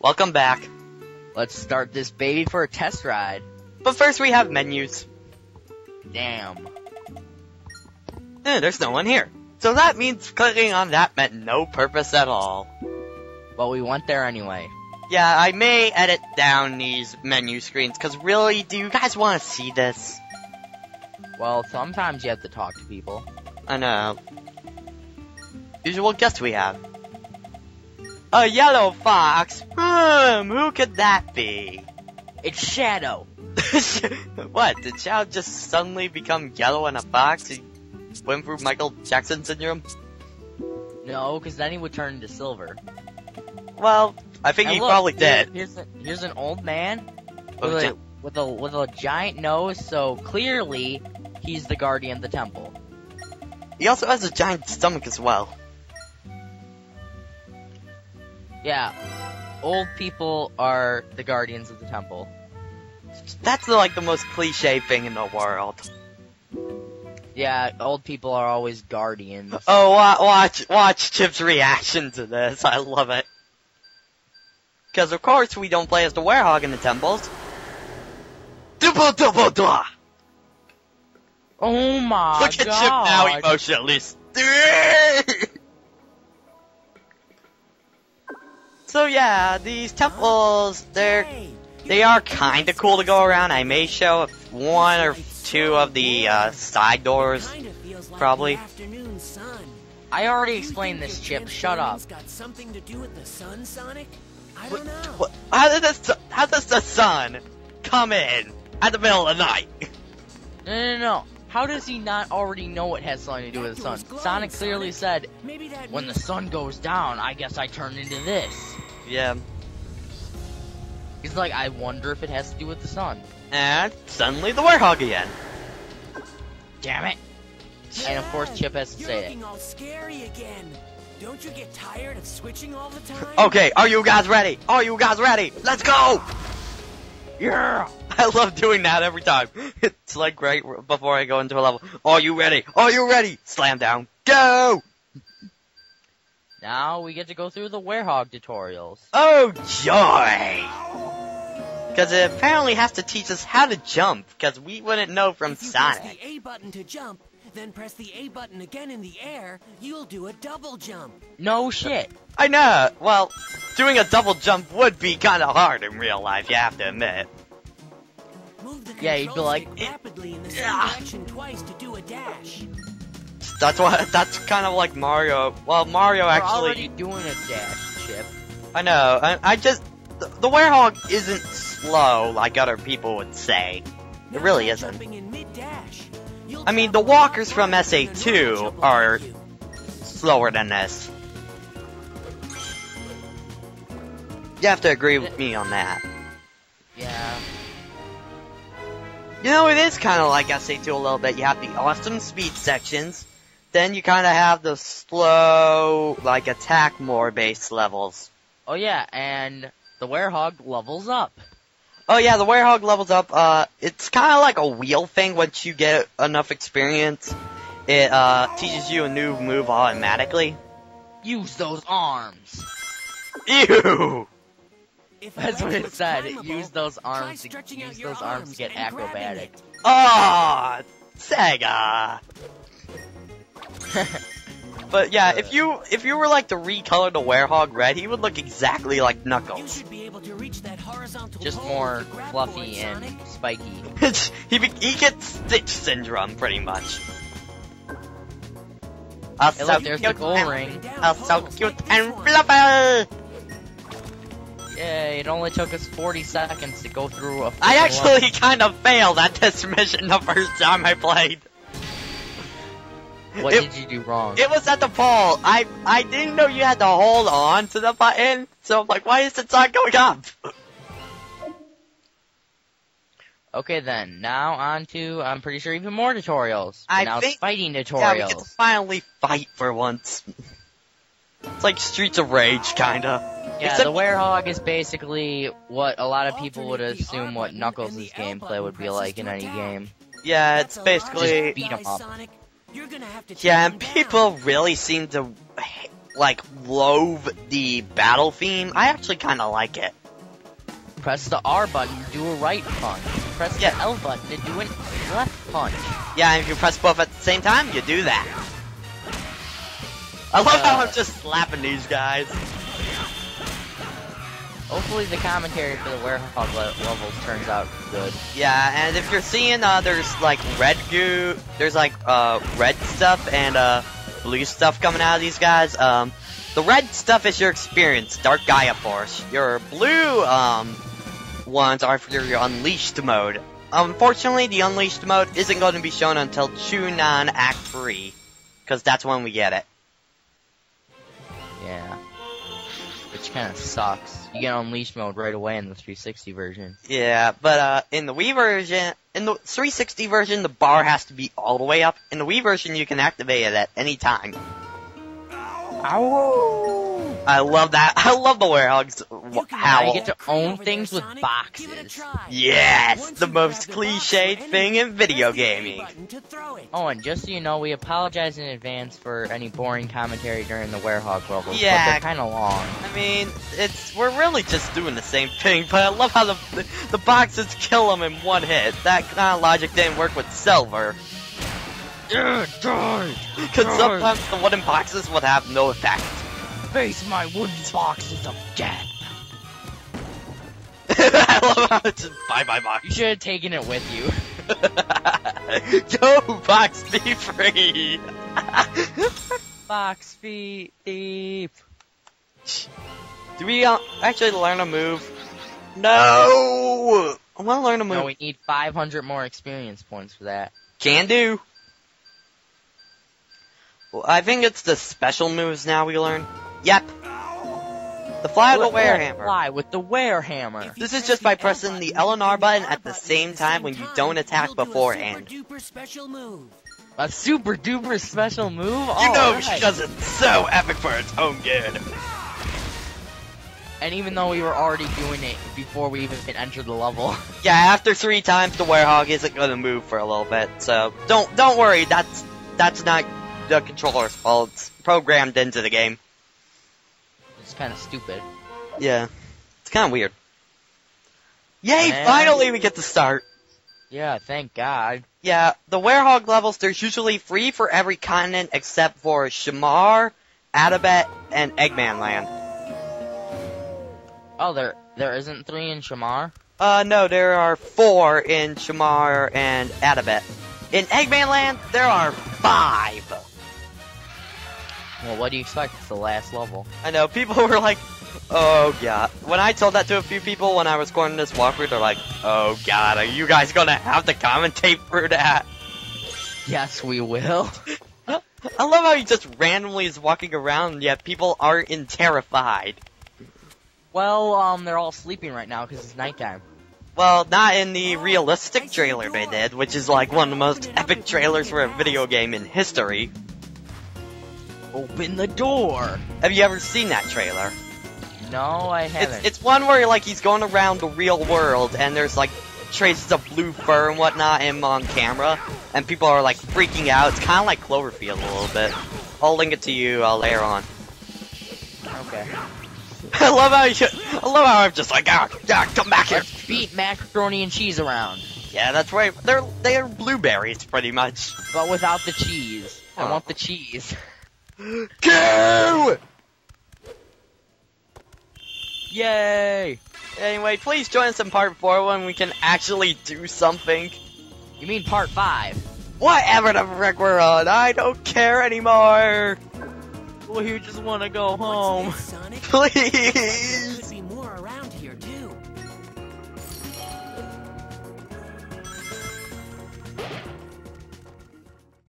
Welcome back. Let's start this baby for a test ride. But first we have menus. Damn. There's no one here. So that means clicking on that meant no purpose at all. But we went there anyway. Yeah, I may edit down these menu screens, cause really, do you guys want to see this? Well, sometimes you have to talk to people. I know. Usual guest we have. A yellow fox? Who could that be? It's Shadow. What, did Shadow just suddenly become yellow and a fox? He went through Michael Jackson syndrome? No, because then he would turn into silver. Well, I think And he look, probably did. Here's an old man Oh, with a giant nose, so clearly he's the guardian of the temple. He also has a giant stomach as well. Yeah, old people are the guardians of the temple. That's like the most cliche thing in the world. Yeah, old people are always guardians. Oh, watch Chip's reaction to this. I love it. Because of course we don't play as the warehog in the temples. Double. Oh my god. Look at Chip now emotionless. So yeah, these temples, they are kinda cool to go around. I may show one or two of the side doors, probably. I already explained this, Chip. Shut up. Got something to do with the sun, Sonic? I don't know. How does the sun come in at the middle of the night? No. How does he not already know it has something to do with the sun? Sonic clearly said, when the sun goes down, I guess I turn into this. Yeah. He's like, I wonder if it has to do with the sun. And suddenly the warehog again. Damn it. And of course Chip has to say it. Looking all scary again. Don't you get tired of switching all the time? Okay, are you guys ready? Let's go! Yeah! I love doing that every time. It's like right before I go into a level. Are you ready? Slam down. Go! Now we get to go through the warehog tutorials. Oh, joy! Because it apparently has to teach us how to jump, because we wouldn't know from Sonic. Press the A button to jump, then press the A button again in the air, you'll do a double jump. No shit. I know. Well, doing a double jump would be kind of hard in real life, you have to admit. Move the Yeah, you'd be like, rapidly in the same direction twice to do a dash. That's kind of like Mario. Well, Mario We're actually. already doing a dash, Chip. I know. I just the warehog isn't slow like other people would say. It really isn't. Jumping in mid-dash. I mean, the walkers from SA2 are slower than this. You have to agree with me on that. Yeah. You know, it is kind of like SA2 a little bit. You have the awesome speed sections, then you kind of have the slow, like, attack more base levels. Oh yeah, and the warehog levels up. Oh yeah, the warehog levels up. It's kind of like a wheel thing. Once you get enough experience, it teaches you a new move automatically. Use those arms. Ew! That's what it said. Use those arms to get acrobatic. Ah, Sega. But yeah, if you were like to recolor the werehog red, he would look exactly like You Knuckles. should be able to reach that horizontal Just pole more with the grab fluffy board, and Sonic. spiky. he gets Stitch syndrome pretty much. Hey look, there's the goal ring. So cute and fluffy. Yay, it only took us 40 seconds to go through a I level. actually kind of failed at this mission the first time I played. What did you do wrong? It was at the pole. I didn't know you had to hold on to the button, so I'm like, why is it not going up? Okay then, now on to, I'm pretty sure even more tutorials. I Now think- it's fighting Yeah, tutorials. we get to finally fight for once. It's like Streets of Rage, kinda. Yeah, Except- the werehog is basically what a lot of people would assume what Knuckles' gameplay would be like in any game. Yeah, it's basically... Just beat 'em up. You're gonna have to Yeah, take and him people down. really seem to like, loathe the battle theme. I actually kind of like it. Press the R button to do a right punch. Press the L button to do a left punch. Yeah, and if you press both at the same time, you do that. I love how I'm just slapping these guys. Hopefully the commentary for the warehog levels turns out good. Yeah, and if you're seeing, there's like red goo, there's like red stuff and blue stuff coming out of these guys. The red stuff is your experience, Dark Gaia Force. Your blue ones are for your Unleashed mode. Unfortunately, the Unleashed mode isn't going to be shown until Chunan Act 3, because that's when we get it. Yeah. Which kind of sucks. You get Unleashed mode right away in the 360 version. Yeah, but in the Wii version, in the 360 version, the bar has to be all the way up. In the Wii version, you can activate it at any time. Ow! I love that. I love the warehogs howl. You get to own things with boxes. Yes, the most cliched thing in video gaming. Oh, and just so you know, we apologize in advance for any boring commentary during the warehog levels. Yeah, but they're kind of long. I mean, we're really just doing the same thing, but I love how the boxes kill them in one hit. That kind of logic didn't work with Silver. Yeah, die! Because sometimes the wooden boxes would have no effect. Face my wooden boxes of death. I love how it's just bye box. You should have taken it with you. Go, box, be free. Box feet deep. Do we actually learn a move? No! I want to learn a move. No, we need 500 more experience points for that. Can do. Well, I think it's the special moves now we learn. Yep. The fly with the werehammer. Fly with the werehammer. This is just by pressing the L and R button at the same time when you don't attack beforehand. A super duper special move? You know she does it so epic for its own good. And even though we were already doing it before we even entered the level. Yeah, after 3 times the warehog isn't gonna move for a little bit, so don't worry, that's not the controller's fault. It's programmed into the game. It's kind of stupid. Yeah. It's kind of weird. Yay, finally we get to start! Yeah, thank God. Yeah, the warehog levels, there's usually 3 for every continent except for Shamar, Adabet, and Eggman Land. Oh, there isn't 3 in Shamar? No, there are 4 in Shamar and Adabet. In Eggman Land, there are 5! Well, what do you expect? It's the last level. I know, people were like, oh god. When I told that to a few people when I was going this walkthrough, they're like, oh god, are you guys gonna have to commentate for that? Yes, we will. I love how he just randomly is walking around, yet people aren't terrified. Well, they're all sleeping right now because it's nighttime. Well, not in the realistic trailer they did, which is like one of the most epic trailers for a video game in history. Open the door! Have you ever seen that trailer? No, I haven't. It's one where like he's going around the real world and there's like traces of blue fur and whatnot him on camera, and people are like freaking out. It's kind of like Cloverfield a little bit. I'll link it to you later on. Okay. I love how I'm just like, come back here. Let's beat macaroni and cheese around. Yeah, that's right. They're blueberries pretty much, but without the cheese. I want the cheese. Go! Yay! Anyway, please join us in part 4 when we can actually do something. You mean part 5? Whatever the frick we're on, I don't care anymore. Well, you just want to go home. Please.